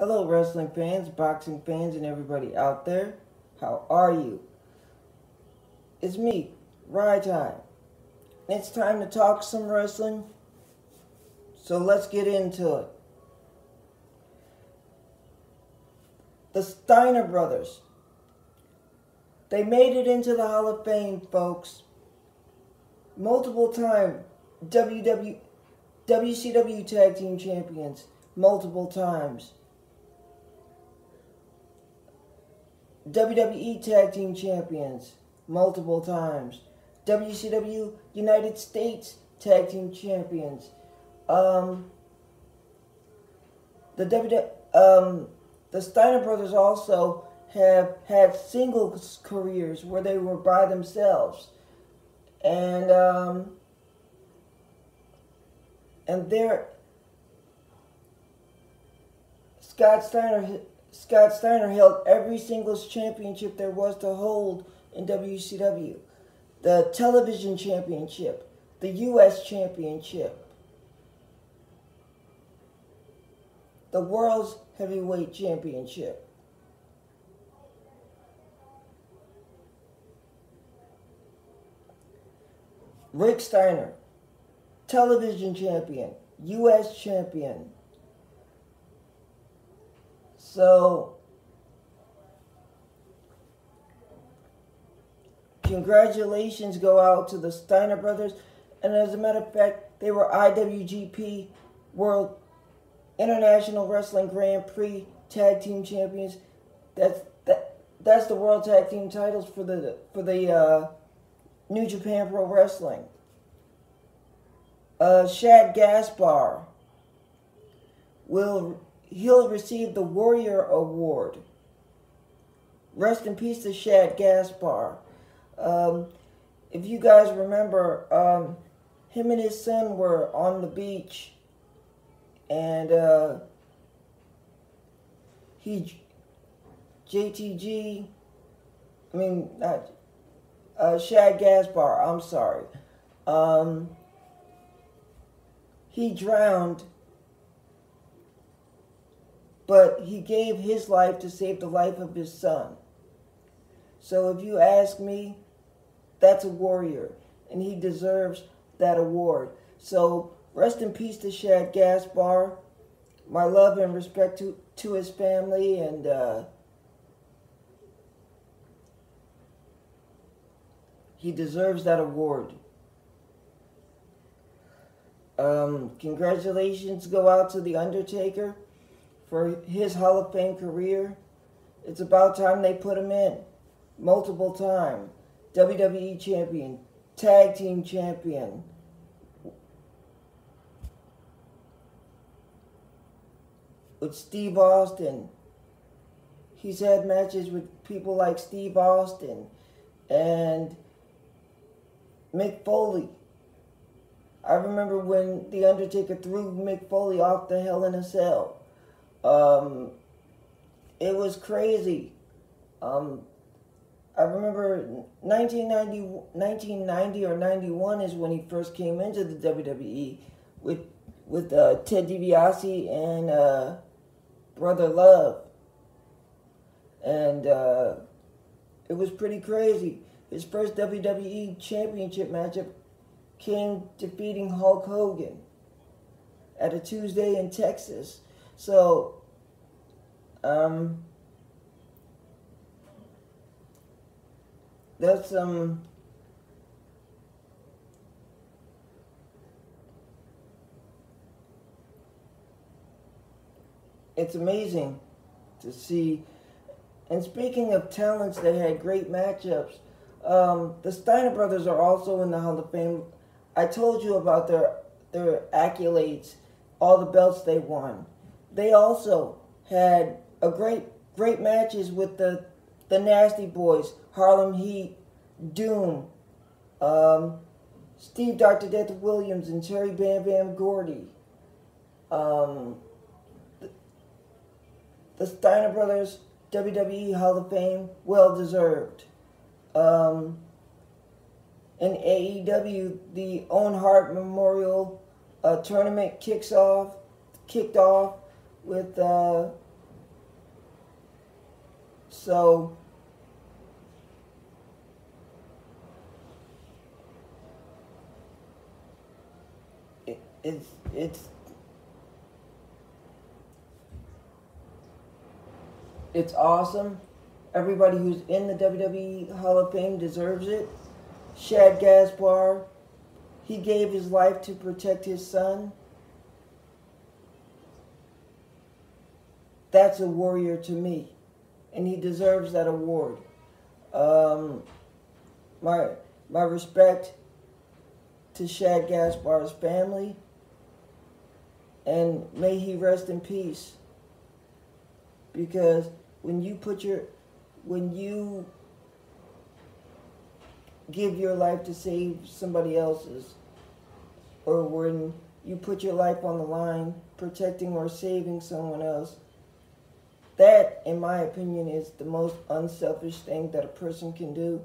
Hello, wrestling fans, boxing fans, and everybody out there. How are you? It's me, Ride Time. It's time to talk some wrestling, so let's get into it. The Steiner brothers. They made it into the Hall of Fame, folks. Multiple time WCW Tag Team Champions. Multiple times. WWE Tag Team Champions multiple times. WCW United States Tag Team Champions. The Steiner brothers also have had singles careers where they were by themselves, and they're Scott Steiner held every singles championship there was to hold in WCW. The television championship, the U.S. championship, the world's heavyweight championship. Rick Steiner, television champion, U.S. champion. So, congratulations go out to the Steiner brothers. And as a matter of fact, they were IWGP World International Wrestling Grand Prix Tag Team Champions. That's the World Tag Team titles for the New Japan Pro Wrestling. Shad Gaspar he'll receive the Warrior Award. Rest in peace to Shad Gaspar. If you guys remember, him and his son were on the beach, and Shad Gaspar, I'm sorry. He drowned, but he gave his life to save the life of his son. So if you ask me, that's a warrior, and he deserves that award. So rest in peace to Shad Gaspar. My love and respect to his family, and he deserves that award. Congratulations go out to the Undertaker for his Hall of Fame career. It's about time they put him in. Multiple time. WWE champion. Tag team champion. With Steve Austin. He's had matches with people like Steve Austin and Mick Foley. I remember when The Undertaker threw Mick Foley off the Hell in a Cell. It was crazy. I remember 1990 or 91 is when he first came into the WWE with Ted DiBiase and Brother Love. And it was pretty crazy. His first WWE Championship matchup came defeating Hulk Hogan at a Tuesday in Texas. So, that's it's amazing to see. And speaking of talents that had great matchups, the Steiner brothers are also in the Hall of Fame. I told you about their accolades, all the belts they won. They also had a great matches with the Nasty Boys, Harlem Heat, Doom, Steve Dr. Death Williams, and Terry Bam Bam Gordy. The Steiner brothers, WWE Hall of Fame, well deserved. In AEW, the Owen Hart Memorial tournament kicked off with So it's it's awesome. Everybody who's in the WWE Hall of Fame deserves it. Shad Gaspar, he gave his life to protect his son. That's a warrior to me, and he deserves that award. Um, my respect to Shad Gaspar's family, and may he rest in peace. Because when you give your life to save somebody else's, or when you put your life on the line protecting or saving someone else, that, in my opinion, is the most unselfish thing that a person can do.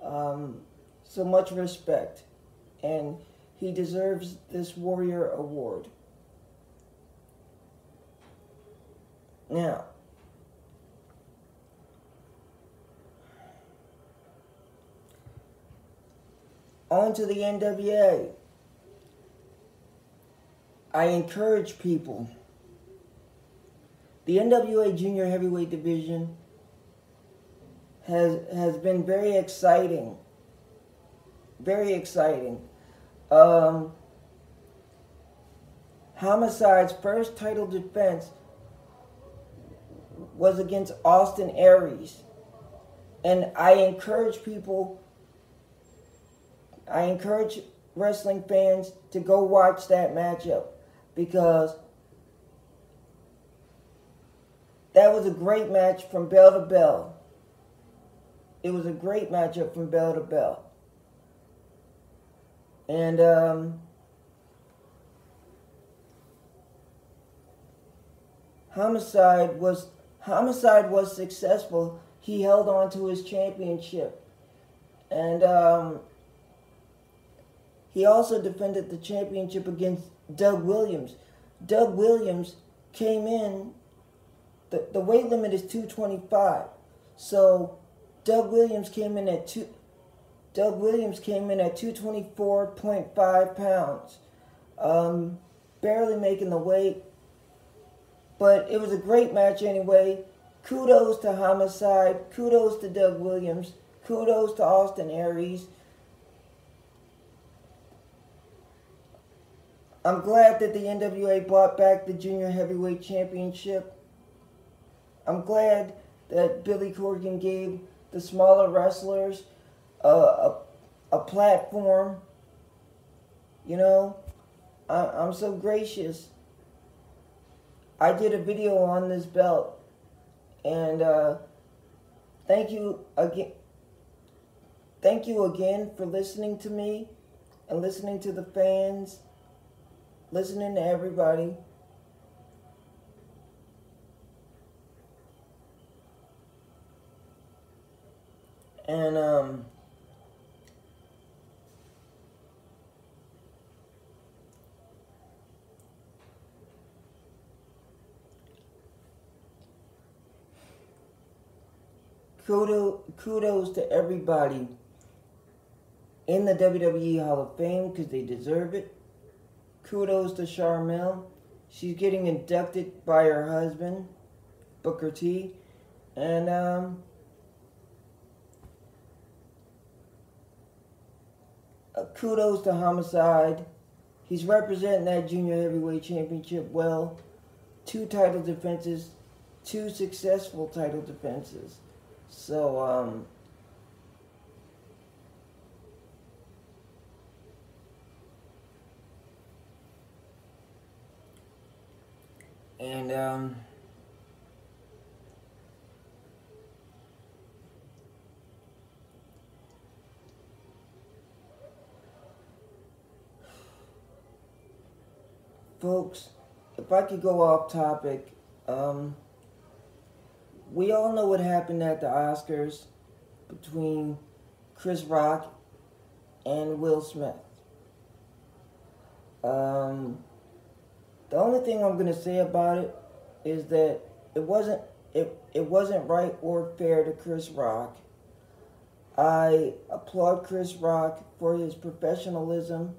So much respect, and he deserves this Warrior Award. Now, on to the NWA. I encourage people. The NWA Junior Heavyweight Division has been very exciting. Very exciting. Homicide's first title defense was against Austin Aries. And I encourage wrestling fans to go watch that matchup, because that was a great match from bell to bell. It was a great matchup from bell to bell. And Homicide was successful. He held on to his championship. And he also defended the championship against Doug Williams. Doug Williams came in, the weight limit is 225. So Doug Williams came in at 224.5 pounds. Barely making the weight. But it was a great match anyway. Kudos to Homicide. Kudos to Doug Williams. Kudos to Austin Aries. I'm glad that the NWA brought back the Junior Heavyweight Championship. I'm glad that Billy Corgan gave the smaller wrestlers a platform. You know, I'm so gracious. I did a video on this belt, and thank you again. Thank you again for listening to me and listening to the fans, listening to everybody. And kudos to everybody in the WWE Hall of Fame, because they deserve it. Kudos to Charmel. She's getting inducted by her husband, Booker T. And kudos to Homicide. He's representing that Junior Heavyweight Championship well. 2 title defenses, 2 successful title defenses. So, folks, if I could go off topic, we all know what happened at the Oscars between Chris Rock and Will Smith. The only thing I'm going to say about it is that it wasn't it wasn't right or fair to Chris Rock. I applaud Chris Rock for his professionalism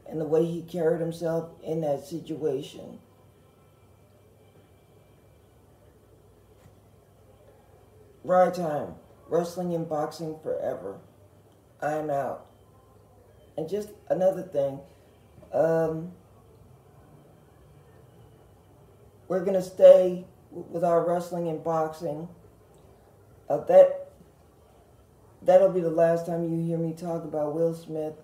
and the way he carried himself in that situation. Right time. Wrestling and boxing forever. I'm out. And just another thing. We're going to stay with our wrestling and boxing. That'll be the last time you hear me talk about Will Smith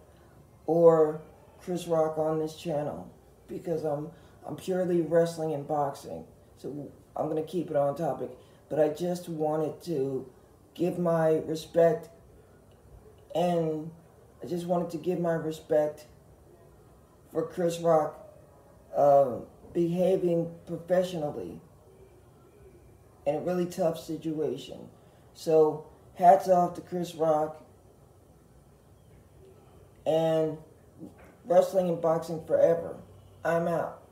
or Chris Rock on this channel, because I'm purely wrestling and boxing. So I'm going to keep it on topic. But I just wanted to give my respect, and I just wanted to give my respect for Chris Rock behaving professionally in a really tough situation. So hats off to Chris Rock, and wrestling and boxing forever. I'm out.